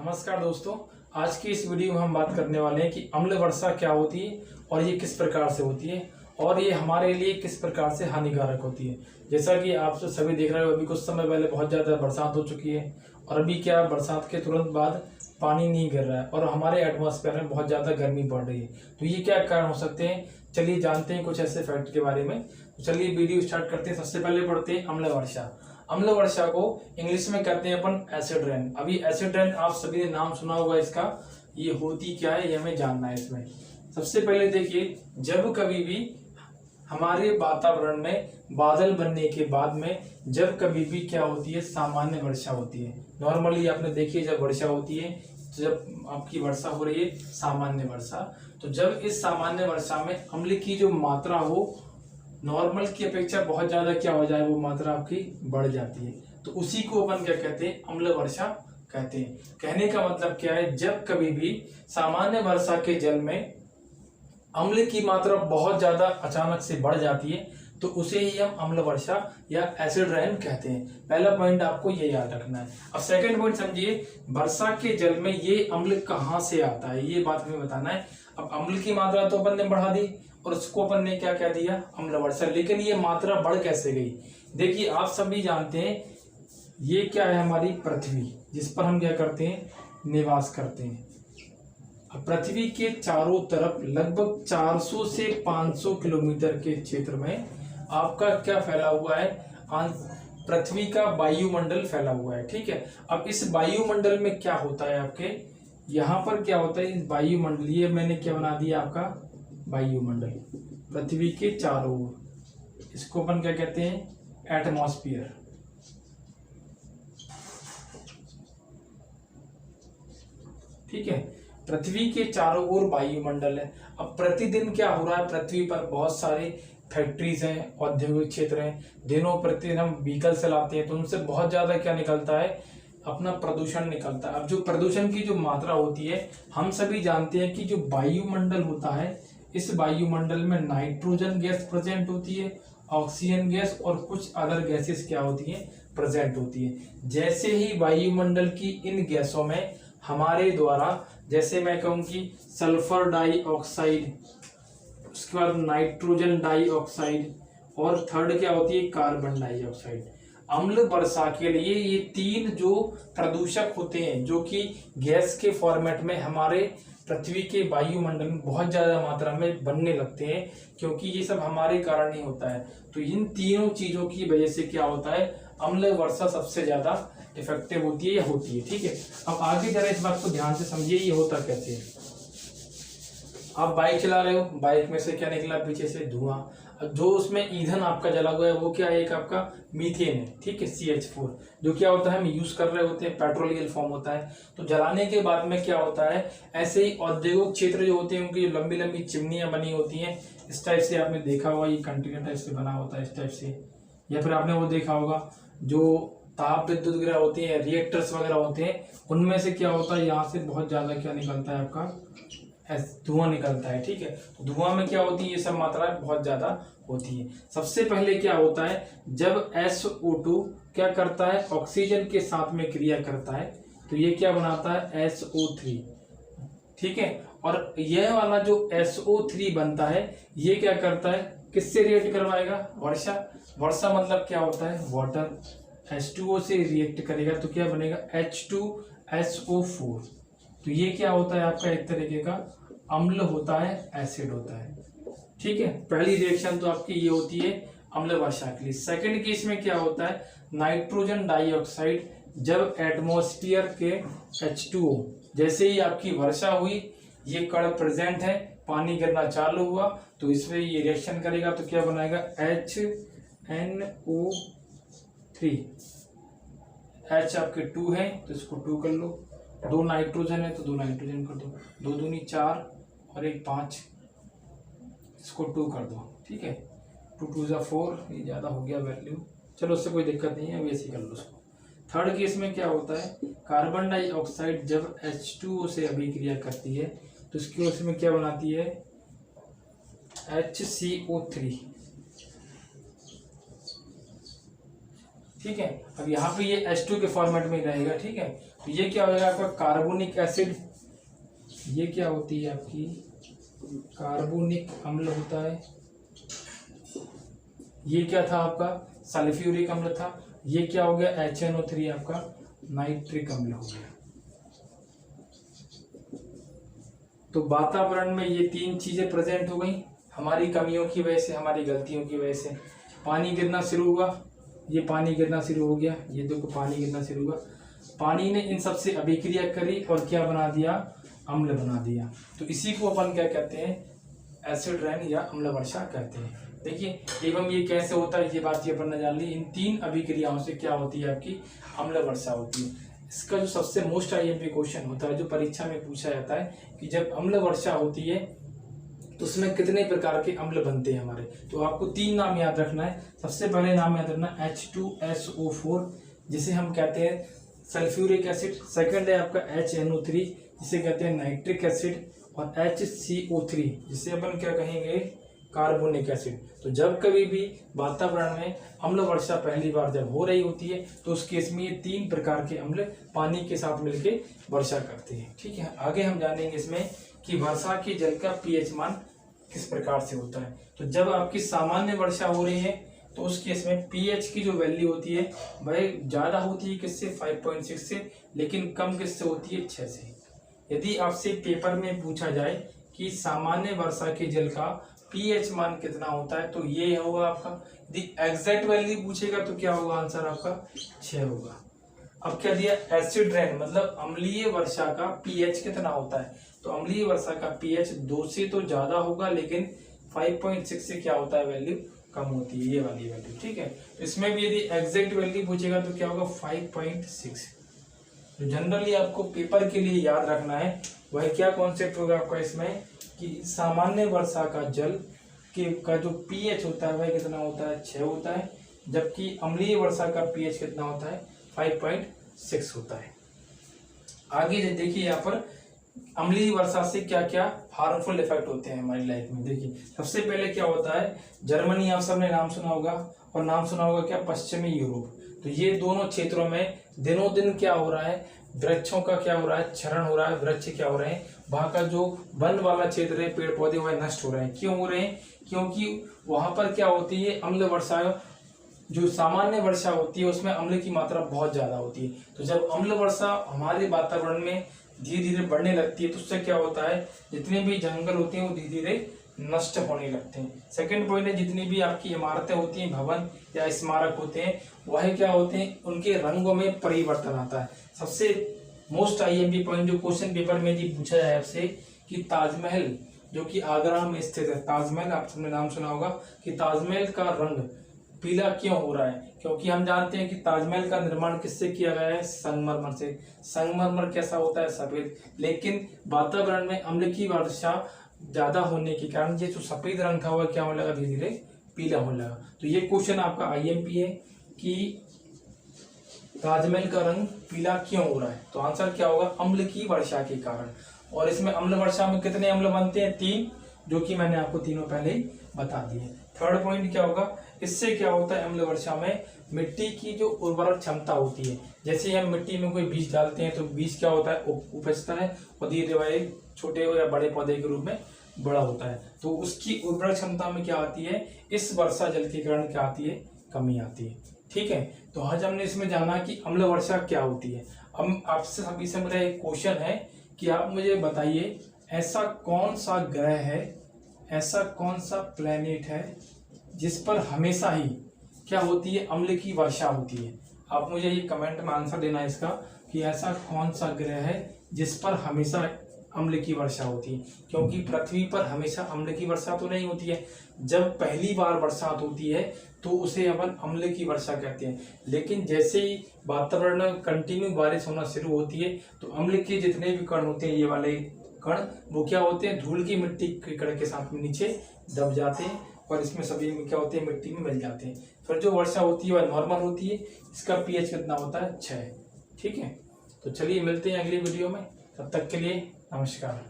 नमस्कार दोस्तों। आज की इस वीडियो में हम बात करने वाले हैं कि अम्ल वर्षा क्या होती है और ये किस प्रकार से होती है और ये हमारे लिए किस प्रकार से हानिकारक होती है। जैसा कि आप सभी देख रहे हो, अभी कुछ समय पहले बहुत ज़्यादा बरसात हो चुकी है और अभी क्या बरसात के तुरंत बाद पानी नहीं गिर रहा है और हमारे एटमॉस्फेयर में बहुत ज़्यादा गर्मी बढ़ रही है। तो ये क्या कारण हो सकते हैं, चलिए जानते हैं कुछ ऐसे फैक्ट के बारे में। तो चलिए वीडियो स्टार्ट करते हैं। सबसे पहले पढ़ते हैं अम्ल वर्षा। अम्ल वर्षा को इंग्लिश में कहते हैं अपन एसिड रेन। अभी एसिड रेन आप सभी ने नाम सुना होगा इसका, ये होती क्या है ये हमें जानना है इसमें। सबसे पहले देखिए, जब कभी भी हमारे वातावरण में बादल बनने के बाद में जब कभी भी क्या होती है, सामान्य वर्षा होती है। नॉर्मली आपने देखी जब वर्षा होती है, तो जब आपकी वर्षा हो रही है सामान्य वर्षा, तो जब इस सामान्य वर्षा में अम्ल की जो मात्रा हो नॉर्मल की अपेक्षा बहुत ज्यादा क्या हो जाए, वो मात्रा आपकी बढ़ जाती है, तो उसी को अपन क्या कहते हैं, अम्ल वर्षा कहते हैं। कहने का मतलब क्या है, जब कभी भी सामान्य वर्षा के जल में अम्ल की मात्रा बहुत ज्यादा अचानक से बढ़ जाती है, तो उसे ही हम अम्ल वर्षा या एसिड रेन कहते हैं। पहला पॉइंट आपको ये याद रखना है। अब सेकंड पॉइंट समझिए, वर्षा के जल में ये अम्ल कहाँ से आता है, ये बात हमें बताना है। अब अम्ल की मात्रा तो अपन ने बढ़ा दी और उसको अपन ने क्या कह दिया, अम्ल वर्षा। लेकिन ये मात्रा बढ़ कैसे गई? देखिए, आप सभी जानते हैं ये क्या है, हमारी पृथ्वी, जिस पर हम क्या करते हैं, निवास करते हैं। पृथ्वी के चारों तरफ लगभग 400 से 500 किलोमीटर के क्षेत्र में आपका क्या फैला हुआ है, पृथ्वी का वायुमंडल फैला हुआ है। ठीक है, अब इस वायुमंडल में क्या होता है, आपके यहाँ पर क्या होता है, इस वायुमंडल, ये मैंने क्या बना दिया आपका वायुमंडल, पृथ्वी के चारों ओर, इसको अपन क्या कहते हैं, एटमॉस्फेयर। ठीक है, पृथ्वी के चारों ओर वायुमंडल है। अब प्रतिदिन क्या हो रहा है, पृथ्वी पर बहुत सारे फैक्ट्रीज हैं, औद्योगिक क्षेत्र हैं, दिनों प्रतिदिन हम व्हीकल चलाते हैं, तो उनसे बहुत ज्यादा क्या निकलता है, अपना प्रदूषण निकलता है। अब जो प्रदूषण की जो मात्रा होती है, हम सभी जानते हैं कि जो वायुमंडल होता है, इस वायुमंडल में नाइट्रोजन गैस प्रेजेंट होती है, ऑक्सीजन गैस और कुछ अदर गैसेस क्या होती है, प्रेजेंट होती है। जैसे ही वायुमंडल की इन गैसों में हमारे द्वारा, जैसे मैं कहूँ कि सल्फर डाइऑक्साइड, उसके बाद नाइट्रोजन डाइऑक्साइड और थर्ड क्या होती है, कार्बन डाइऑक्साइड। अम्ल वर्षा के लिए ये तीन जो प्रदूषक होते हैं, जो कि गैस के फॉर्मेट में हमारे पृथ्वी के वायुमंडल में बहुत ज्यादा मात्रा में बनने लगते हैं, क्योंकि ये सब हमारे कारण ही होता है। तो इन तीनों चीजों की वजह से क्या होता है, अम्ल वर्षा सबसे ज्यादा इफेक्टिव होती है या होती है। ठीक है, अब आगे जरा इस बात को ध्यान से समझिए, ये होता कैसे है। आप बाइक चला रहे हो, बाइक में से क्या निकला, पीछे से धुआं। जो उसमें ईंधन आपका जला हुआ है वो क्या है, एक आपका मीथेन है। ठीक है, CH4, जो क्या होता है, हम यूज कर रहे होते हैं, पेट्रोलियल फॉर्म होता है। तो जलाने के बाद में क्या होता है, ऐसे ही औद्योगिक क्षेत्र जो होते हैं उनकी लंबी लंबी चिमनियां बनी होती हैं, इस टाइप से आपने देखा होगा, ये कंटेनर टाइप से बना होता है इस टाइप से। या फिर आपने वो देखा होगा जो ताप विद्युत वगैरह होती है, रिएक्टर्स वगैरह होते हैं, उनमें से क्या होता है, यहाँ से बहुत ज्यादा क्या निकलता है, आपका धुआं निकलता है। ठीक है, तो धुआं में क्या होती है, ये सब मात्राएं बहुत ज्यादा होती है। सबसे पहले क्या होता है, जब SO2 क्या करता है, ऑक्सीजन के साथ में क्रिया करता है, तो ये क्या बनाता है, SO3। ठीक है, और यह वाला जो SO3 बनता है, ये क्या करता है, किससे रिएक्ट करवाएगा, वर्षा। वर्षा मतलब क्या होता है, वाटर, H2O से रिएक्ट करेगा, तो क्या बनेगा, H2SO4। तो ये क्या होता है, आपका एक तरीके का अम्ल होता है, एसिड होता है। ठीक है, पहली रिएक्शन तो आपकी ये होती है अम्ल वर्षा के लिए। सेकंड केस में क्या होता है, नाइट्रोजन डाइऑक्साइड, जब एटमॉस्फेयर के H2O, जैसे ही आपकी वर्षा हुई, ये कण प्रेजेंट है, पानी गिरना चालू हुआ, तो इसमें ये रिएक्शन करेगा, तो क्या बनाएगा, HNO3। H आपके 2 है तो इसको 2 कर लो, 2 नाइट्रोजन है तो 2 नाइट्रोजन कर दो, 2 दूनी 4 और 1 5, इसको 2 कर दो। ठीक है, 2 2 जा 4, ये ज़्यादा हो गया वैल्यू, चलो उससे कोई दिक्कत नहीं है, वैसे ही कर लो उसको। थर्ड केस में क्या होता है, कार्बन डाइऑक्साइड जब H2O से अभिक्रिया करती है, तो इसकी उसमें क्या बनाती है, HCO3। ठीक है। अब यहाँ पे ये H2 के फॉर्मेट में रहेगा, ठीक है। तो ये क्या होगा आपका कार्बोनिक एसिड, ये क्या होती है आपकी कार्बोनिक अम्ल होता है। ये क्या था आपका सल्फ्यूरिक अम्ल था। ये क्या हो गया HNO3 आपका नाइट्रिक अम्ल हो गया। तो वातावरण में ये तीन चीजें प्रेजेंट हो गई हमारी कमियों की वजह से, हमारी गलतियों की वजह से। पानी गिरना शुरू हुआ, ये पानी गिरना शुरू हो गया, ये देखो पानी गिरना शुरू हुआ। पानी ने इन सबसे अभिक्रिया करी और क्या बना दिया अम्ल बना दिया। तो इसी को अपन क्या कहते हैं एसिड रेन या अम्ल वर्षा कहते हैं। देखिए एवं ये कैसे होता है ये बात ये अपन ने जान ली। इन तीन अभिक्रियाओं से क्या होती है आपकी अम्ल वर्षा होती है। इसका जो सबसे मोस्ट आईएमपी क्वेश्चन होता है जो परीक्षा में पूछा जाता है कि जब अम्ल वर्षा होती है तो उसमें कितने प्रकार के अम्ल बनते हैं हमारे। तो आपको तीन नाम याद रखना है। सबसे पहले नाम याद रखना H2SO4 जिसे हम कहते हैं सल्फ्यूरिक एसिड। सेकंड है आपका HNO3 जिसे कहते हैं नाइट्रिक एसिड, और HCO3 जिसे अपन क्या कहेंगे कार्बोनिक एसिड। तो जब कभी भी वातावरण में अम्ल वर्षा पहली बार जब हो रही होती है तो उस केस में ये तीन प्रकार के अम्ल पानी के साथ मिलकर वर्षा करते हैं, ठीक है। आगे हम जानेंगे इसमें कि वर्षा के जल का पीएच मान किस प्रकार से होता है। तो जब आपकी सामान्य वर्षा हो रही है तो उस केस में पीएच की जो वैल्यू होती है वह ज्यादा होती है किससे 5.6 से, लेकिन कम किससे होती है 6 से। यदि आपसे पेपर में पूछा जाए कि सामान्य वर्षा के जल का पीएच मान कितना होता है तो ये होगा आपका। यदि एग्जैक्ट वैल्यू पूछेगा तो क्या होगा आंसर आपका 6 होगा। अब क्या दिया एसिड रेन मतलब अम्लीय वर्षा का पीएच कितना होता है। तो अम्लीय वर्षा का पीएच 2 से तो ज्यादा होगा, लेकिन 5.6 से क्या होता है वैल्यू कम होती है, ये वाली वैल्यू, ठीक है। तो इसमें भी यदि एग्जैक्ट वैल्यू पूछेगा तो क्या होगा 5.6। तो जनरली आपको पेपर के लिए याद रखना है वह क्या कॉन्सेप्ट होगा आपका इसमें कि सामान्य वर्षा का जल का जो पीएच होता है वह कितना होता है 6 होता है, जबकि अम्लीय वर्षा का पीएच कितना होता है 5.6 होता है। आगे देखिए यहाँ पर अम्लीय वर्षा से क्या क्या हार्मफुल इफेक्ट होते हैं हमारी लाइफ में। देखिए सबसे पहले क्या होता है जर्मनी आप सबने नाम सुना होगा, और नाम सुना होगा क्या पश्चिमी यूरोप। तो ये दोनों क्षेत्रों में दिनों दिन क्या हो रहा है वृक्षों का क्या हो रहा है क्षरण हो रहा है। वृक्ष क्या हो रहे हैं वहां का जो वन वाला क्षेत्र है पेड़ पौधे वह नष्ट हो रहे हैं। क्यों हो रहे हैं क्योंकि वहां पर क्या होती है अम्ल वर्षा, जो सामान्य वर्षा होती है उसमें अम्ल की मात्रा बहुत ज्यादा होती है। तो जब अम्ल वर्षा हमारे वातावरण में धीरे धीरे बढ़ने लगती है तो उससे क्या होता है जितने भी जंगल होते हैं वो धीरे धीरे नष्ट होने लगते हैं। सेकंड पॉइंट है जितनी भी आपकी इमारतें होती हैं भवन या स्मारक होते हैं वह क्या होते हैं उनके रंगों में परिवर्तन आता है। सबसे मोस्ट आईएमपी पॉइंट जो क्वेश्चन पेपर में जी पूछा जाए आपसे कि ताजमहल जो कि आगरा में स्थित है, ताजमहल आप सबने नाम सुना होगा कि ताजमहल का रंग पीला क्यों हो रहा है। क्योंकि हम जानते हैं कि ताजमहल का निर्माण किससे किया गया है संगमरमर से। संगमरमर कैसा होता है सफेद, लेकिन वातावरण में अम्ल की वर्षा ज्यादा होने के कारण ये जो सफेद रंग था वह क्या होने लगा धीरे धीरे पीला होने लगा। तो ये क्वेश्चन आपका आईएमपी है कि ताजमहल का रंग पीला क्यों हो रहा है। तो आंसर क्या होगा अम्ल की वर्षा के कारण। और इसमें अम्ल वर्षा में कितने अम्ल बनते हैं 3, जो कि मैंने आपको तीनों पहले ही बता दिए। थर्ड पॉइंट क्या होगा इससे क्या होता है अम्ल वर्षा में मिट्टी की जो उर्वरक क्षमता होती है। जैसे हम मिट्टी में कोई बीज डालते हैं तो बीज क्या होता है उपजता है और धीरे धीरे छोटे या बड़े पौधे के रूप में बड़ा होता है। तो उसकी उर्वरक क्षमता में क्या आती है इस वर्षा जल के कारण क्या आती है कमी आती है, ठीक है। तो आज हमने इसमें जाना कि अम्ल वर्षा क्या होती है। अब आपसे सभी से मेरा एक क्वेश्चन है कि आप मुझे बताइए ऐसा कौन सा ग्रह है, ऐसा कौन सा प्लेनेट है जिस पर हमेशा ही क्या होती है अम्ल की वर्षा होती है। आप मुझे ये कमेंट में आंसर देना है इसका कि ऐसा कौन सा ग्रह है जिस पर हमेशा अम्ल की वर्षा होती है। क्योंकि पृथ्वी पर हमेशा अम्ल की वर्षा तो नहीं होती है। जब पहली बार बरसात होती है तो उसे अपन अम्ल की वर्षा कहते हैं, लेकिन जैसे ही वातावरण में कंटिन्यू बारिश होना शुरू होती है तो अम्ल के जितने भी कण होते हैं ये वाले कण वो क्या होते हैं धूल की मिट्टी के कण के साथ में नीचे दब जाते हैं और इसमें सभी क्या होते हैं मिट्टी में मिल जाते हैं। फिर जो वर्षा होती है वह नॉर्मल होती है। इसका पीएच कितना होता है 6, ठीक है। तो चलिए मिलते हैं अगली वीडियो में, तब तक के लिए नमस्कार।